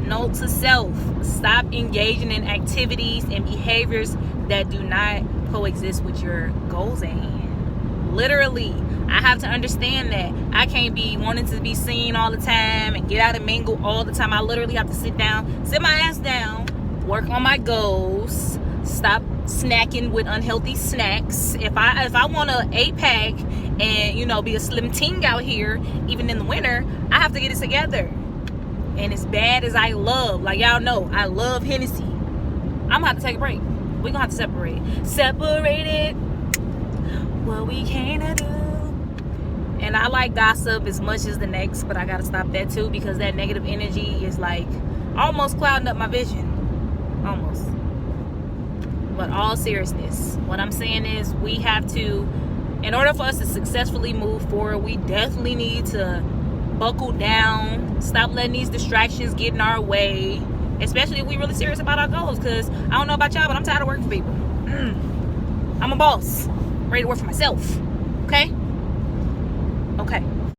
Note to self: stop engaging in activities and behaviors that do not coexist with your goals at hand. Literally, I have to understand that I can't be wanting to be seen all the time and get out and mingle all the time. I literally have to sit my ass down, work on my goals, stop snacking with unhealthy snacks. If I want an 8-pack and be a slim ting out here, even in the winter, I have to get it together. And as bad as I love, like y'all know, I love Hennessy, I'm gonna have to take a break. We're gonna have to separate it. What we can't do. And I like gossip as much as the next, but I gotta stop that too, because that negative energy is like almost clouding up my vision. Almost. But all seriousness, what I'm saying is we have to, in order for us to successfully move forward, we definitely need to buckle down, stop letting these distractions get in our way, especially if we're really serious about our goals. Because I don't know about y'all, but I'm tired of working for people. I'm a boss, ready to work for myself. Okay.